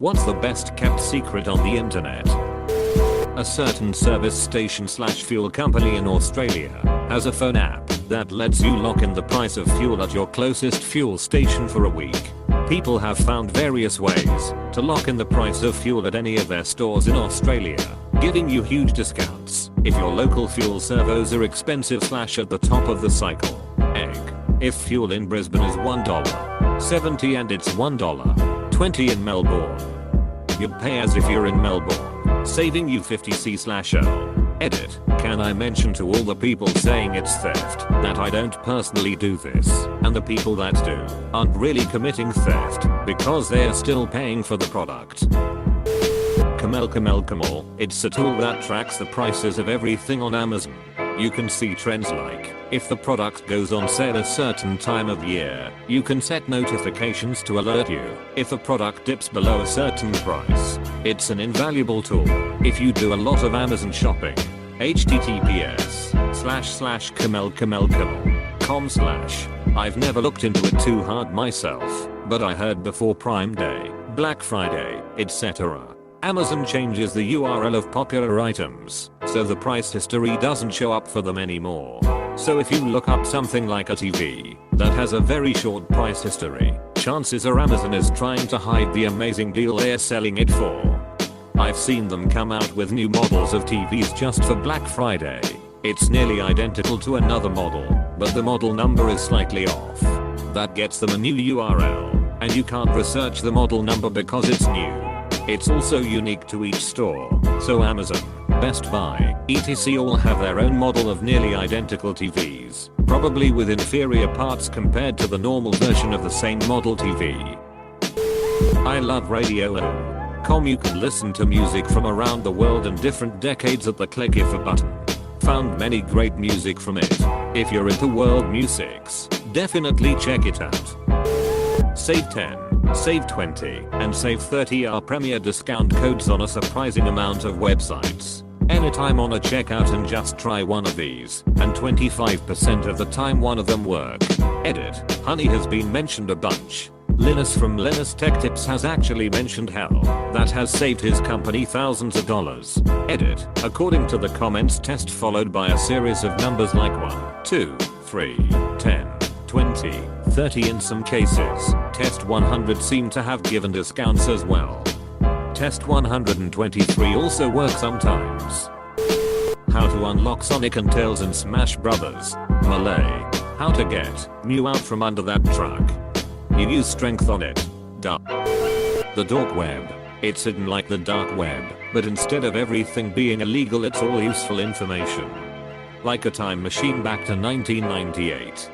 What's the best kept secret on the internet? A certain service station slash fuel company in Australia has a phone app that lets you lock in the price of fuel at your closest fuel station for a week. People have found various ways to lock in the price of fuel at any of their stores in Australia, giving you huge discounts if your local fuel servos are expensive slash at the top of the cycle. Egg. If fuel in Brisbane is $1.70 and it's $1.20 in Melbourne, you pay as if you're in Melbourne, saving you 50c/0. Edit. Can I mention to all the people saying it's theft that I don't personally do this, and the people that do aren't really committing theft because they're still paying for the product. Camel. It's a tool that tracks the prices of everything on Amazon. You can see trends like if the product goes on sale a certain time of year, you can set notifications to alert you if a product dips below a certain price. It's an invaluable tool if you do a lot of Amazon shopping. https://camel.com/ I've never looked into it too hard myself, but I heard before Prime Day, Black Friday, etc. Amazon changes the URL of popular items, so the price history doesn't show up for them anymore. So if you look up something like a TV that has a very short price history, chances are Amazon is trying to hide the amazing deal they're selling it for. I've seen them come out with new models of TVs just for Black Friday. It's nearly identical to another model, but the model number is slightly off. That gets them a new URL, and you can't research the model number because it's new. It's also unique to each store, so Amazon, Best Buy, etc. all have their own model of nearly identical TVs, probably with inferior parts compared to the normal version of the same model TV. I love radio.com. You can listen to music from around the world and different decades at the click of a button. Found many great music from it. If you're into world musics, definitely check it out. Save 10. Save 20 and save 30 are premier discount codes on a surprising amount of websites. Anytime on a checkout and just try one of these, and 25% of the time one of them work. Edit. Honey has been mentioned a bunch. Linus from Linus Tech Tips has actually mentioned how that has saved his company thousands of dollars. Edit. According to the comments test followed by a series of numbers like 1, 2, 3, 10, 20, 30 in some cases. Test 100 seem to have given discounts as well. Test 123 also works sometimes. How to unlock Sonic and Tails in Smash Brothers. Malay. How to get Mew out from under that truck. You use strength on it. Duh. The dark web. It's hidden like the dark web, but instead of everything being illegal, it's all useful information. Like a time machine back to 1998.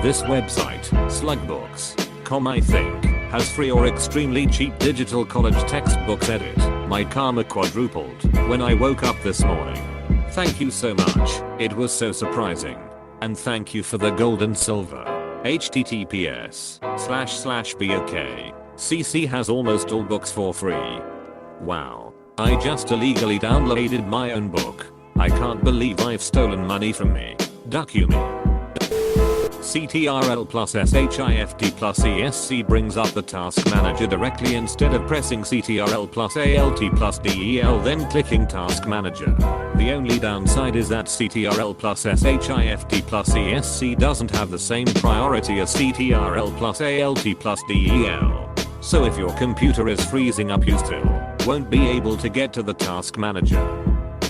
This website, slugbooks.com, I think, has free or extremely cheap digital college textbooks. Edit. My karma quadrupled when I woke up this morning. Thank you so much, it was so surprising. And thank you for the gold and silver. https://bok. CC has almost all books for free. Wow. I just illegally downloaded my own book. I can't believe I've stolen money from me. Duck you me. CTRL plus SHIFT plus ESC brings up the task manager directly instead of pressing CTRL plus ALT plus DEL then clicking task manager. The only downside is that CTRL plus SHIFT plus ESC doesn't have the same priority as CTRL plus ALT plus DEL. So if your computer is freezing up, you still won't be able to get to the task manager.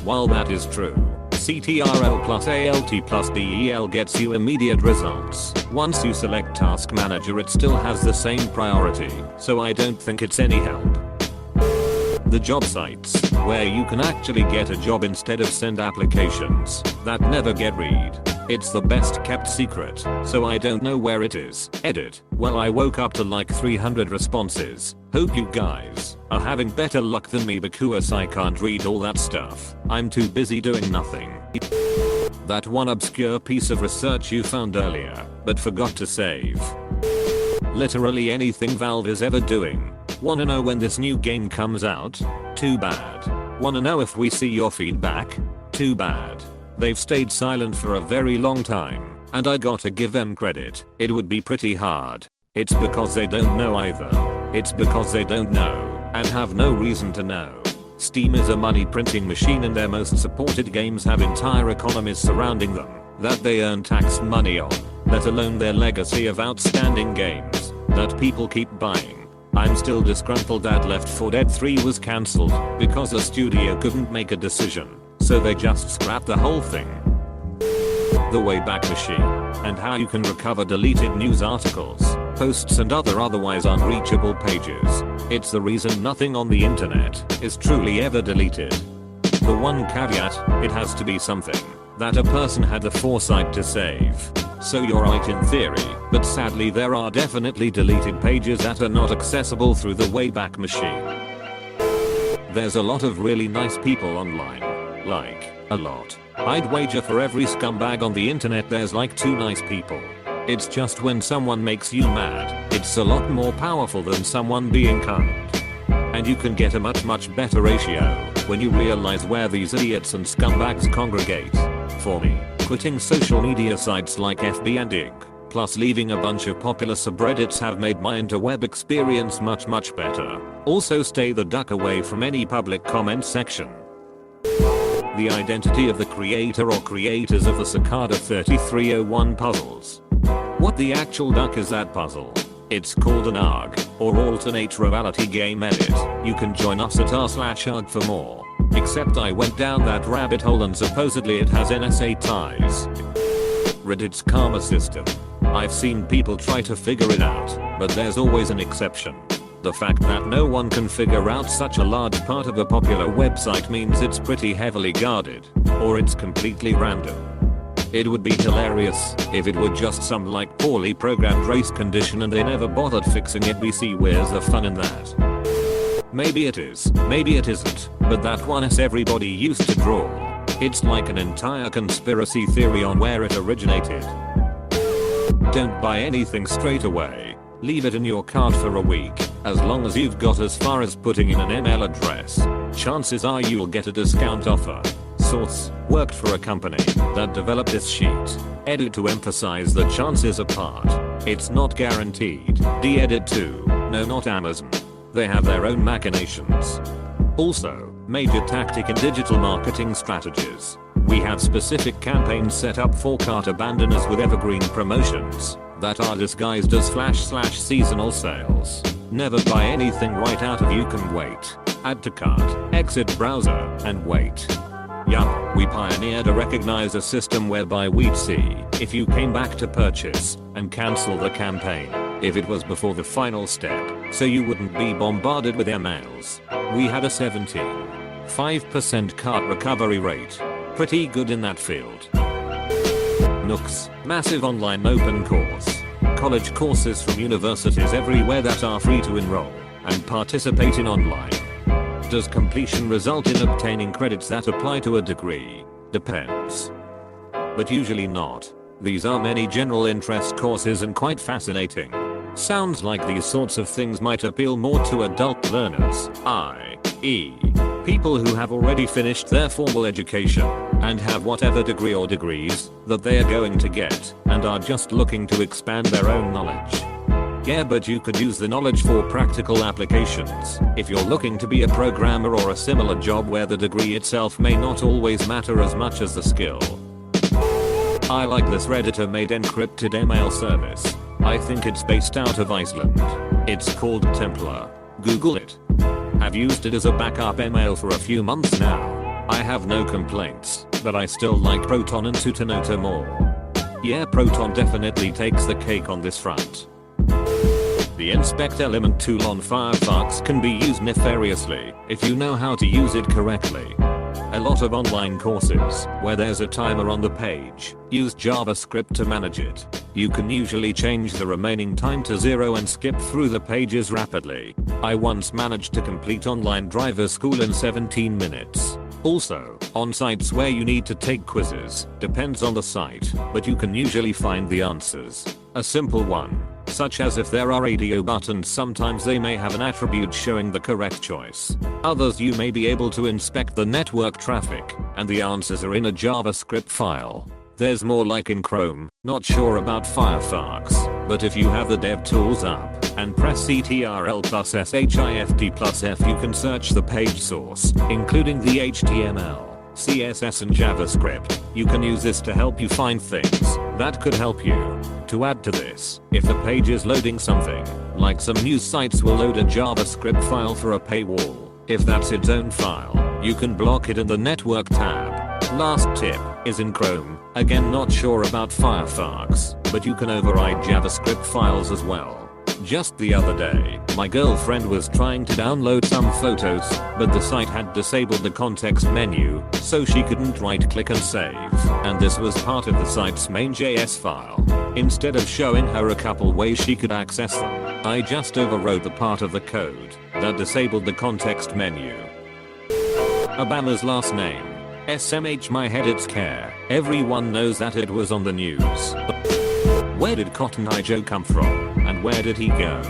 While that is true, CTRL plus ALT plus DEL gets you immediate results. Once you select task manager, it still has the same priority, so I don't think it's any help. The job sites, where you can actually get a job instead of send applications that never get read. It's the best kept secret, so I don't know where it is. Edit. Well, I woke up to like 300 responses. Hope you guys are having better luck than me because I can't read all that stuff. I'm too busy doing nothing. That one obscure piece of research you found earlier, but forgot to save. Literally anything Valve is ever doing. Wanna know when this new game comes out? Too bad. Wanna know if we see your feedback? Too bad. They've stayed silent for a very long time, and I gotta give them credit. It would be pretty hard. It's because they don't know either. It's because they don't know, and have no reason to know. Steam is a money printing machine and their most supported games have entire economies surrounding them that they earn tax money on, let alone their legacy of outstanding games that people keep buying. I'm still disgruntled that Left 4 Dead 3 was cancelled because the studio couldn't make a decision, so they just scrapped the whole thing. The Wayback Machine, and how you can recover deleted news articles, posts and other otherwise unreachable pages. It's the reason nothing on the internet is truly ever deleted. The one caveat, it has to be something that a person had the foresight to save. So you're right in theory, but sadly there are definitely deleted pages that are not accessible through the Wayback Machine. There's a lot of really nice people online. Like, a lot. I'd wager for every scumbag on the internet there's like 2 nice people. It's just when someone makes you mad, it's a lot more powerful than someone being kind. And you can get a much better ratio when you realize where these idiots and scumbags congregate. For me, quitting social media sites like FB and Ig, plus leaving a bunch of popular subreddits have made my interweb experience much better. Also stay the duck away from any public comment section. The identity of the creator or creators of the Cicada 3301 puzzles. What the actual duck is that puzzle? It's called an ARG, or Alternate Reality Game Edit. You can join us at r/ARG for more. Except I went down that rabbit hole and supposedly it has NSA ties. Reddit's karma system. I've seen people try to figure it out, but there's always an exception. The fact that no one can figure out such a large part of a popular website means it's pretty heavily guarded, or it's completely random. It would be hilarious if it were just some like poorly programmed race condition and they never bothered fixing it. We see where's the fun in that. Maybe it is, maybe it isn't, but that one is everybody used to draw. It's like an entire conspiracy theory on where it originated. Don't buy anything straight away. Leave it in your cart for a week. As long as you've got as far as putting in an email address, chances are you'll get a discount offer. Source: worked for a company that developed this sheet. Edit to emphasize the chances apart. It's not guaranteed. De-edit too. No, not Amazon. They have their own machinations. Also, major tactic in digital marketing strategies. We have specific campaigns set up for cart abandoners with evergreen promotions that are disguised as //seasonal sales. Never buy anything right out of you can wait. Add to cart, exit browser, and wait. Yup, we pioneered a recognizer system whereby we'd see if you came back to purchase and cancel the campaign if it was before the final step, so you wouldn't be bombarded with emails. We had a 75% cart recovery rate. Pretty good in that field. Nooks, massive online open course. College courses from universities everywhere that are free to enroll and participate in online. Does completion result in obtaining credits that apply to a degree? Depends. But usually not. These are many general interest courses and quite fascinating. Sounds like these sorts of things might appeal more to adult learners, i.e., people who have already finished their formal education and have whatever degree or degrees that they are going to get and are just looking to expand their own knowledge. Yeah, but you could use the knowledge for practical applications if you're looking to be a programmer or a similar job where the degree itself may not always matter as much as the skill. I like this Redditor-made encrypted email service. I think it's based out of Iceland. It's called Templar. Google it. I've used it as a backup email for a few months now. I have no complaints, but I still like Proton and Tutanota more. Yeah, Proton definitely takes the cake on this front. The Inspect Element tool on Firefox can be used nefariously if you know how to use it correctly. A lot of online courses, where there's a timer on the page, use JavaScript to manage it. You can usually change the remaining time to 0 and skip through the pages rapidly. I once managed to complete online driver school in 17 minutes. Also, on sites where you need to take quizzes, depends on the site, but you can usually find the answers. A simple one, such as if there are radio buttons, sometimes they may have an attribute showing the correct choice. Others you may be able to inspect the network traffic, and the answers are in a JavaScript file. There's more like in Chrome, not sure about Firefox, but if you have the dev tools up, and press Ctrl plus SHIFT plus F. You can search the page source, including the HTML, CSS and JavaScript. You can use this to help you find things that could help you. To add to this, if the page is loading something, like some news sites will load a JavaScript file for a paywall, if that's its own file, you can block it in the network tab. Last tip is in Chrome. Again, not sure about Firefox, but you can override JavaScript files as well. Just the other day, my girlfriend was trying to download some photos, but the site had disabled the context menu, so she couldn't right click and save, and this was part of the site's main JS file. Instead of showing her a couple ways she could access them, I just overrode the part of the code that disabled the context menu. Obama's last name. SMH. My head, it's care. Everyone knows that it was on the news. Where did Cotton Eye Joe come from, and where did he go?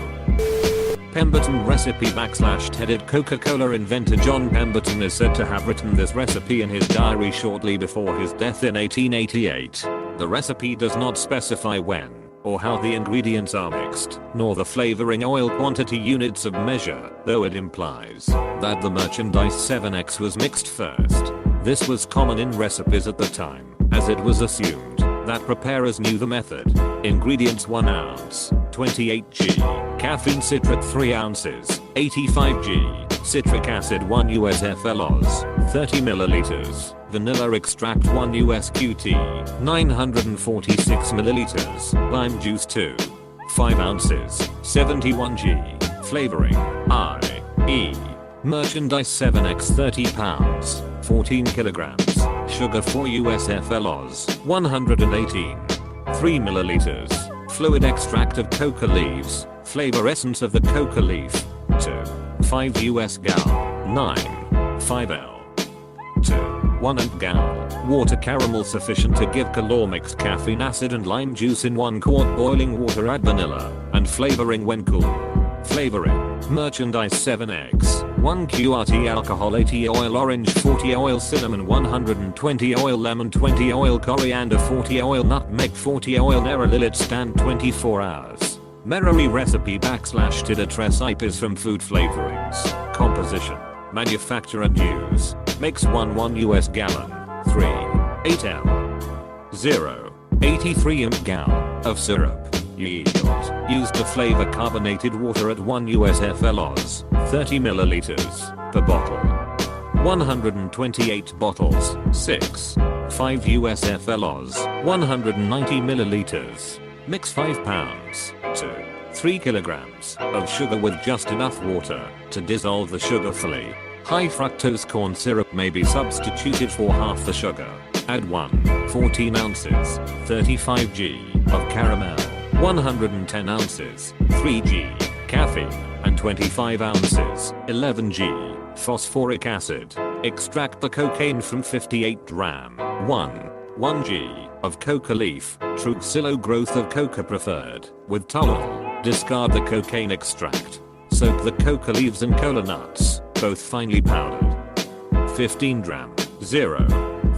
Pemberton recipe /Tedded. Coca-Cola inventor John Pemberton is said to have written this recipe in his diary shortly before his death in 1888. The recipe does not specify when or how the ingredients are mixed, nor the flavoring oil quantity units of measure, though it implies that the merchandise 7X was mixed first. This was common in recipes at the time, as it was assumed that preparers knew the method. Ingredients: 1 ounce, 28g, caffeine citrate 3 ounces, 85g, citric acid 1 US FLOS, 30 milliliters, vanilla extract 1 US QT, 946 milliliters, lime juice 2, 5 ounces, 71g, flavoring, I.e. merchandise 7X 30 pounds, 14 kilograms, sugar 4 US FLOS, 118, 3 milliliters, fluid extract of coca leaves, flavor essence of the coca leaf, 2, 5 US gal, 9, 5 L, 2, 1 and gal, water caramel sufficient to give color. Mixed caffeine acid and lime juice in 1 quart boiling water. Add vanilla and flavoring when cool. Flavoring, merchandise 7X, 1 QRT alcohol, 80 oil orange, 40 oil cinnamon, 120 oil lemon, 20 oil coriander, 40 oil nutmeg, 40 oil nerolillet. Stand 24 hours. Merari recipe /Tida recipes from food flavorings. Composition, manufacture and use. Mix 1 US gallon, 3, 8 L, 0, 83 imp gal of syrup. Yield. Used to flavor carbonated water at 1 US FLOS, 30 milliliters per bottle. 128 bottles, 6, 5 US FLOS, 190 milliliters. Mix 5 pounds to 3 kilograms of sugar with just enough water to dissolve the sugar fully. High fructose corn syrup may be substituted for half the sugar. Add 14 ounces, 35g of caramel, 110 ounces, 3g, caffeine, and 25 ounces, 11g, phosphoric acid. Extract the cocaine from 58 gram, 1g of coca leaf, true xylo growth of coca preferred, with toluol. Discard the cocaine extract. Soak the coca leaves in cola nuts, both finely powdered. 15 gram, 0,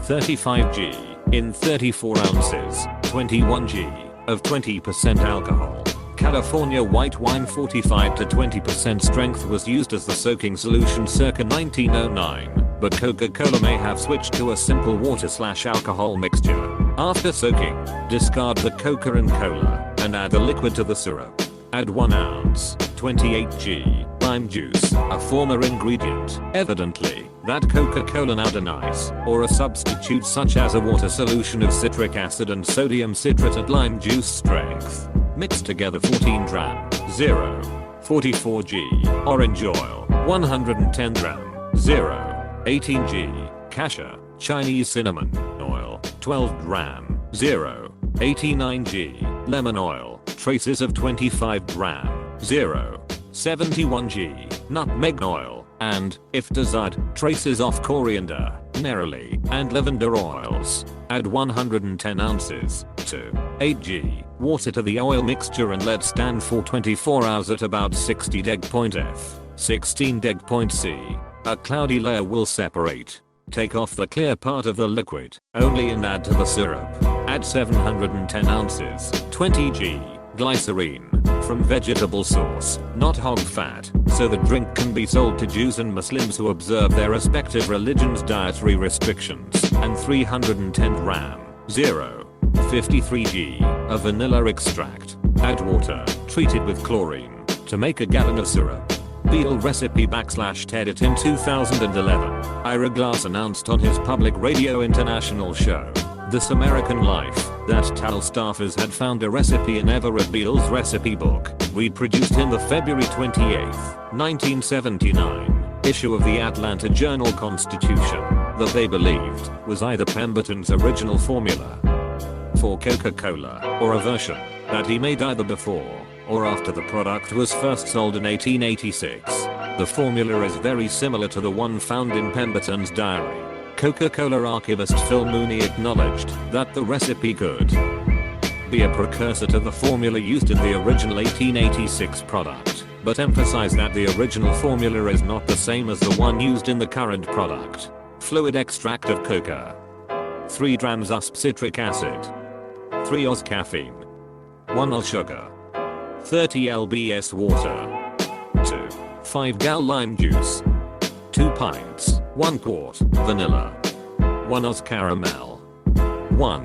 35g, in 34 ounces, 21g. Of 20% alcohol. California white wine 45 to 20% strength was used as the soaking solution circa 1909, but Coca-Cola may have switched to a simple water/alcohol mixture. After soaking, discard the Coca and cola and add the liquid to the syrup. Add 1 ounce, 28g, lime juice, a former ingredient, evidently, that Coca-Cola now denies, or a substitute such as a water solution of citric acid and sodium citrate at lime juice strength. Mix together 14 gram, 0, 44g, orange oil, 110 gram, 0, 18g, cassia, Chinese cinnamon oil, 12 gram, 0, 89g, lemon oil, traces of 25 gram, 0, 71g, nutmeg oil, and, if desired, traces of coriander, neroli, and lavender oils. Add 110 ounces to 8g water to the oil mixture and let stand for 24 hours at about 60 deg point F, 16 deg point C. A cloudy layer will separate. Take off the clear part of the liquid only and add to the syrup. Add 710 ounces, 20g, glycerine, from vegetable source, not hog fat, so the drink can be sold to Jews and Muslims who observe their respective religions' dietary restrictions, and 310 gram, 0.53 g, of vanilla extract. Add water, treated with chlorine, to make a gallon of syrup. Beal recipe /TED in 2011. Ira Glass announced on his public radio international show, This American Life, that TAL staffers had found a recipe in Everett Beal's recipe book, reproduced in the February 28, 1979, issue of the Atlanta Journal-Constitution, that they believed was either Pemberton's original formula for Coca-Cola, or a version that he made either before or after the product was first sold in 1886. The formula is very similar to the one found in Pemberton's diary. Coca-Cola archivist Phil Mooney acknowledged that the recipe could be a precursor to the formula used in the original 1886 product, but emphasized that the original formula is not the same as the one used in the current product. Fluid extract of coca, 3 grams usp citric acid, 3 oz caffeine, 1 oz sugar, 30 lbs water, 2. 5 gal lime juice, 2 pints, 1 quart, vanilla, 1 oz caramel, 1.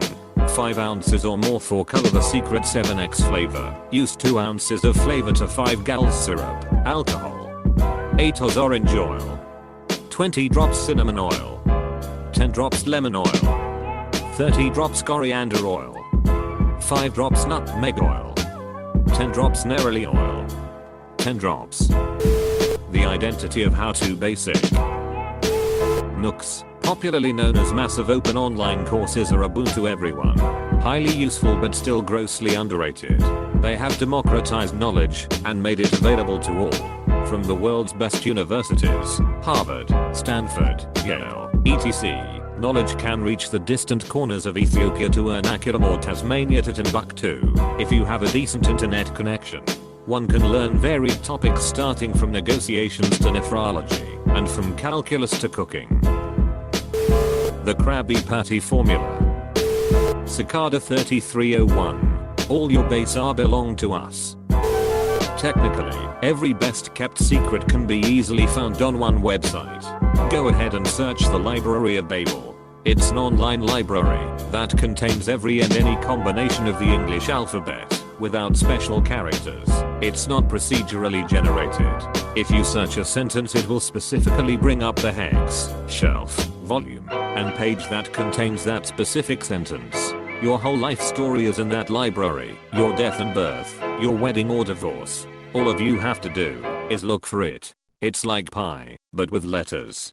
5 ounces or more for color the secret 7x flavor, use 2 ounces of flavor to 5 gallons syrup, alcohol, 8 oz orange oil, 20 drops cinnamon oil, 10 drops lemon oil, 30 drops coriander oil, 5 drops nutmeg oil, 10 drops neroli oil, 10 drops. The identity of how-to basic nooks, popularly known as massive open online courses, are Ubuntu everyone. Highly useful but still grossly underrated. They have democratized knowledge and made it available to all. From the world's best universities, Harvard, Stanford, Yale, etc. Knowledge can reach the distant corners of Ethiopia to Ernakulam or Tasmania to Timbuktu. If you have a decent internet connection, one can learn varied topics starting from negotiations to nephrology, and from calculus to cooking. The Krabby Patty Formula. Cicada 3301. All your base are belong to us. Technically, every best kept secret can be easily found on one website. Go ahead and search the Library of Babel. It's an online library that contains every and any combination of the English alphabet, without special characters. It's not procedurally generated. If you search a sentence, it will specifically bring up the hex, shelf, volume, and page that contains that specific sentence. Your whole life story is in that library. Your death and birth, your wedding or divorce. All of you have to do is look for it. It's like pi, but with letters.